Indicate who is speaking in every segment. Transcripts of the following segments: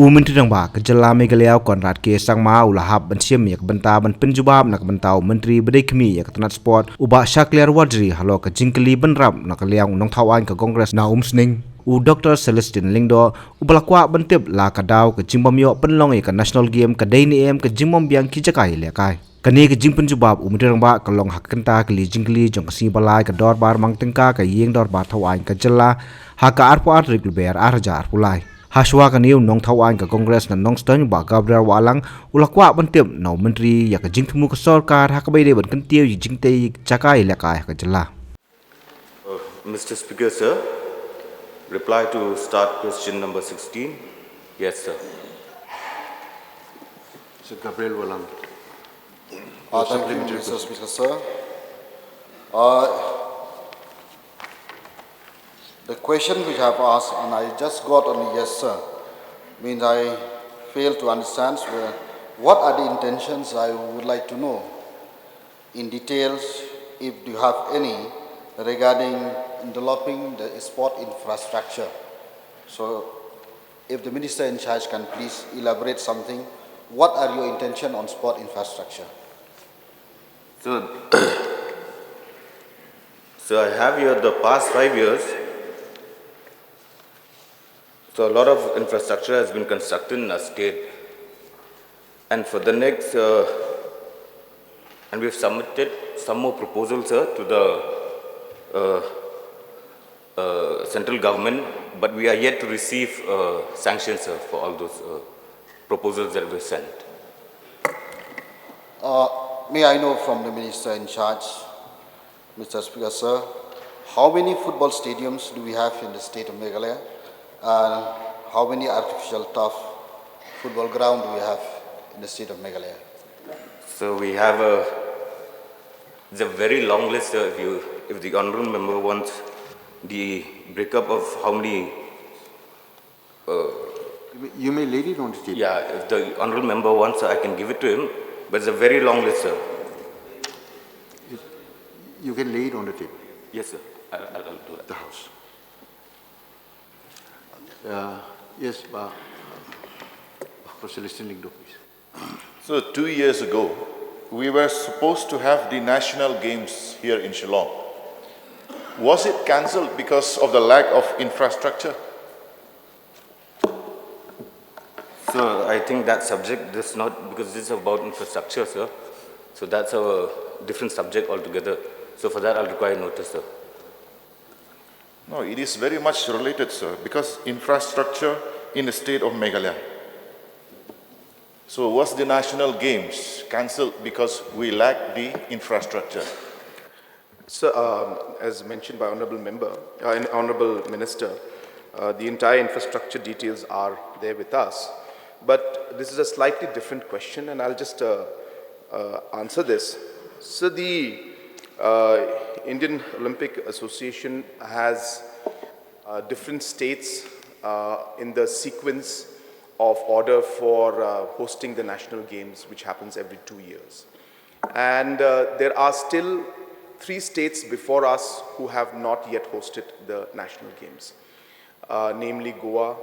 Speaker 1: Myntri Rangbah ke jela Meghalaya Konrad ke sang ma ulahap bansiam yak banta ban penjubab nak bantau Menteri Bedai Kemi yak tanat sport uba Shakliar Wadri halo ke jingkeli benrap nak liang nong thawan ke Kongres na sning Dr. Celestine Lingdo ubalakwa bantip la kadau ke jimbam yo penlong ke national game ke daini em ke jimbam biang ki jakai lekai kani ke jing penjubab Myntri Rangbah ke long hak kenta ke li jingkeli jong si balai ke dor bar mang tengka ke yeng dor bar thawan ke jela haka arpo atrik leber arja arpulai Haswa kan iu nong thawan ke Kongres na nong stern ba Gabriel Walang ulakwa bantip na menteri yak jing temu ke sarkar hak bai de ban kentiu jing te jakai lekai ke jela.
Speaker 2: Mr. Speaker, sir, reply to start question number 16. Yes, sir.
Speaker 3: Mr. Gabriel Walang.
Speaker 4: Thank you, Mr. Speaker, sir. The question which I have asked, and I just got only yes, sir, means I fail to understand what are the intentions I would like to know in details, if you have any, regarding developing the sport infrastructure. So, if the Minister in charge can please elaborate something, what are your intentions on sport infrastructure?
Speaker 2: So I have here the past 5 years. So a lot of infrastructure has been constructed in our state, and for the next, and we've submitted some more proposals, sir, to the central government, but we are yet to receive sanctions, sir, for all those proposals that we sent.
Speaker 4: May I know from the Minister in charge, Mr. Speaker, sir, how many football stadiums do we have in the state of Meghalaya? And how many artificial turf football ground do we have in the state of Meghalaya?
Speaker 2: So we have it's a very long list. If the honourable member wants the breakup of how many.
Speaker 3: You may lay it on the table.
Speaker 2: Yeah, if the honourable member wants, I can give it to him. But it's a very long list, sir.
Speaker 3: You can lay it on the table.
Speaker 2: Yes, sir. I'll do that.
Speaker 3: The House. Yes, Professor Listening, please.
Speaker 5: So 2 years ago, we were supposed to have the national games here in Shillong. Was it cancelled because of the lack of infrastructure?
Speaker 2: So I think that subject is not, because this is about infrastructure, sir. So that's a different subject altogether. So for that, I'll require notice, sir.
Speaker 5: No, it is very much related, sir, because infrastructure in the state of Meghalaya. So was the national games cancelled because we lack the infrastructure?
Speaker 6: So, as mentioned by Honourable Member, Honourable Minister, the entire infrastructure details are there with us. But this is a slightly different question, and I'll just answer this. So the Indian Olympic Association has different states in the sequence of order for hosting the national games, which happens every 2 years. And there are still 3 states before us who have not yet hosted the national games, namely Goa,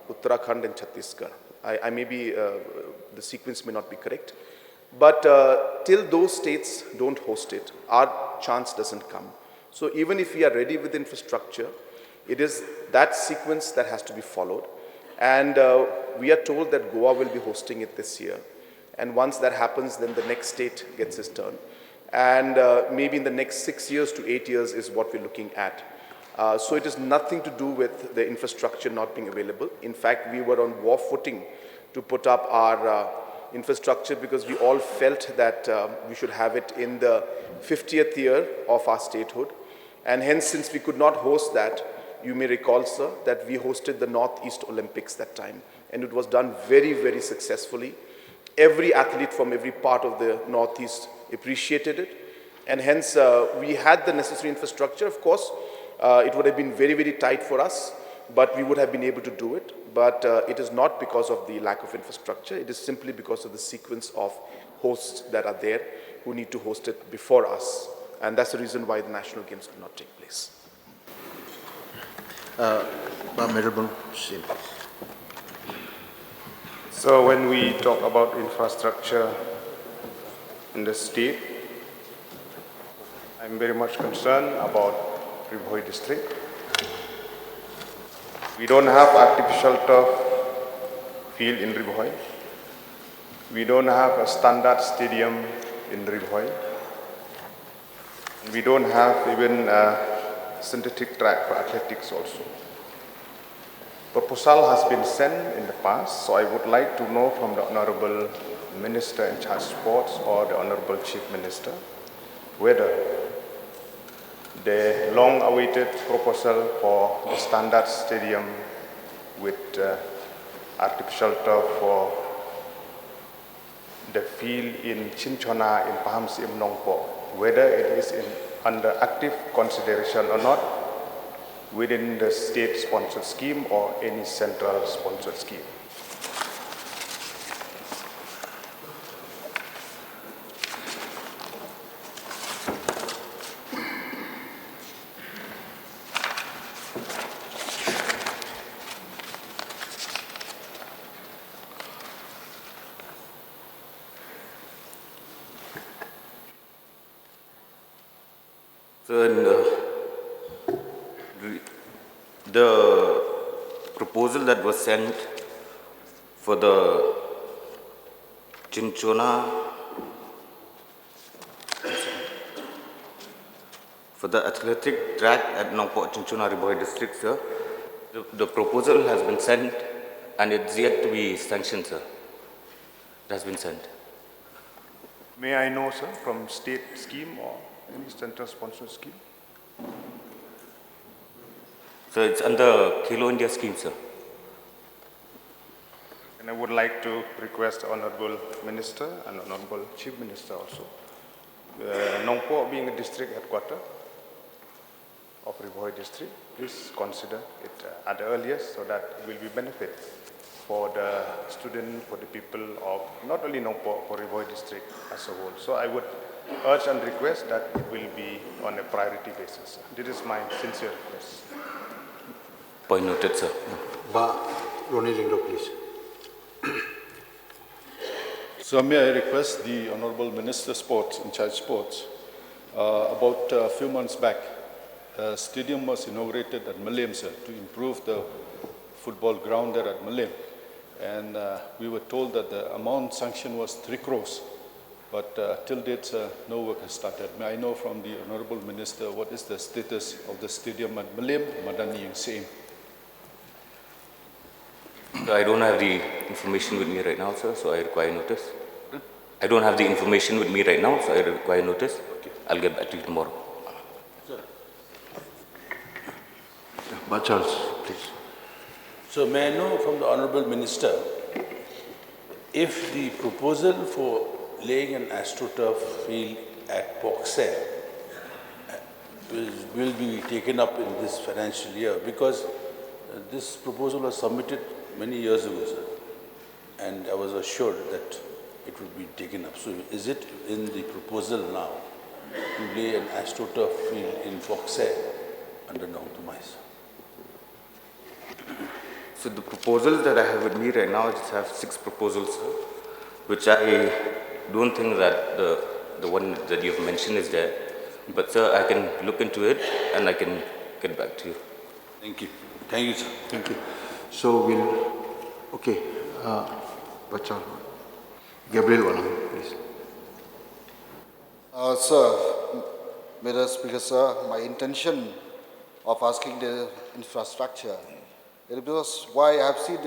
Speaker 6: Uttarakhand and Chhattisgarh. I may be, the sequence may not be correct, but till those states don't host it, our chance doesn't come. So even if we are ready with infrastructure, it is that sequence that has to be followed. And we are told that Goa will be hosting it this year. And once that happens, then the next state gets its turn. And maybe in the next 6 years to 8 years is what we're looking at. So it is nothing to do with the infrastructure not being available. In fact, we were on war footing to put up our infrastructure because we all felt that we should have it in the 50th year of our statehood. And hence, since we could not host that, you may recall, sir, that we hosted the Northeast Olympics that time. And it was done very, very successfully. Every athlete from every part of the Northeast appreciated it. And hence, we had the necessary infrastructure. Of course, it would have been very, very tight for us, but we would have been able to do it. But it is not because of the lack of infrastructure. It is simply because of the sequence of hosts that are there who need to host it before us. And that's the reason why the national games could not take place.
Speaker 7: So when we talk about infrastructure in the state, I'm very much concerned about Ribhoi district. We don't have artificial turf field in Ribhoi. We don't have a standard stadium in Ribhoi. We don't have even a synthetic track for athletics also. Proposal has been sent in the past, so I would like to know from the Honorable Minister in charge of sports or the Honorable Chief Minister whether the long-awaited proposal for the standard stadium with artificial turf for the field in Chinchona in Paham Sim Nongpo, whether it is under active consideration or not within the state-sponsored scheme or any central-sponsored scheme.
Speaker 2: So, the proposal that was sent for the Chinchona, for the athletic track at Nongpo Chinchona Ribhoi district, sir, the proposal has been sent and it's yet to be sanctioned, sir. It has been sent.
Speaker 7: May I know, sir, from state scheme or any central-sponsored scheme?
Speaker 2: So it's under Khelo India scheme, sir.
Speaker 7: And I would like to request the Honorable Minister and Honorable Chief Minister also. Nongpo being a district headquarter of Ribhoi district, please consider it at the earliest so that it will be benefit for the student, for the people of not only Nongpo, for Ribhoi district as a whole. So I would urge and request that it will be on a priority basis. This is my sincere request.
Speaker 2: Point noted, sir.
Speaker 3: Ronnie Lindo, please.
Speaker 8: So may I request the Honorable Minister Sports, in charge sports, about a few months back, a stadium was inaugurated at Malim, sir, to improve the football ground there at Malim. And we were told that the amount sanctioned was 3 crores. But till date, no work has started. May I know from the Honorable Minister what is the status of the stadium at Malim, Madani and Same?
Speaker 2: So I don't have the information with me right now, sir, so I require notice. I don't have the information with me right now, so I require notice. Okay. I'll get back to you tomorrow.
Speaker 3: Charles, please.
Speaker 9: So may I know from the Honorable Minister if the proposal for laying an AstroTurf field at Poksem will be taken up in this financial year, because this proposal was submitted many years ago, sir, and I was assured that it would be taken up. So is it in the proposal now to lay an AstroTurf field in Poksem under Nongtumais?
Speaker 2: So the proposals that I have with me right now, I just have 6 proposals, sir, which I don't think that the one that you've mentioned is there. But sir, I can look into it and I can get back to you.
Speaker 9: Thank you. Thank you, sir.
Speaker 3: Thank you. So we'll, okay, Bachal. Gabriel Walang, please.
Speaker 4: Sir, Mr. Speaker, sir, my intention of asking the infrastructure is because why I have seen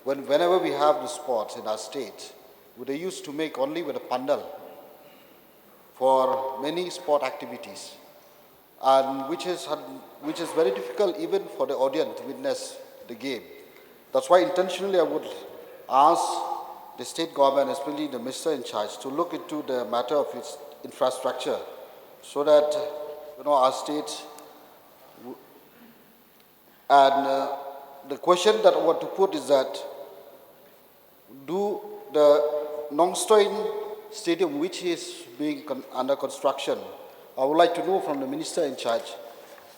Speaker 4: whenever we have the sports in our state, they used to make only with a pandal for many sport activities, and which is very difficult even for the audience to witness the game. That's why intentionally I would ask the state government, especially the minister in charge, to look into the matter of its infrastructure, so that our state and the question that I want to put is that do the Nongstoin Stadium, which is being under construction, I would like to know from the minister in charge,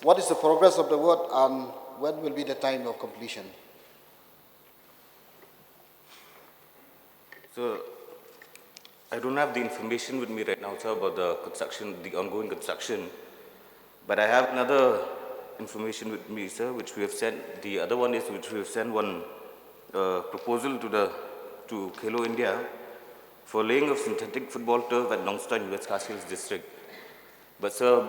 Speaker 4: what is the progress of the work and when will be the time of completion?
Speaker 2: So, I don't have the information with me right now, sir, about the construction, the ongoing construction. But I have another information with me, sir, which we have sent. The other one is which we have sent one proposal to Khelo India for laying of synthetic football turf at Nongstoin in West Kashmir district. But sir,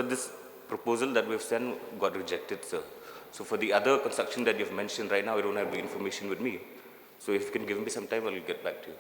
Speaker 2: this proposal that we have sent got rejected, sir. So for the other construction that you have mentioned right now, I don't have the information with me. So if you can give me some time, I'll get back to you.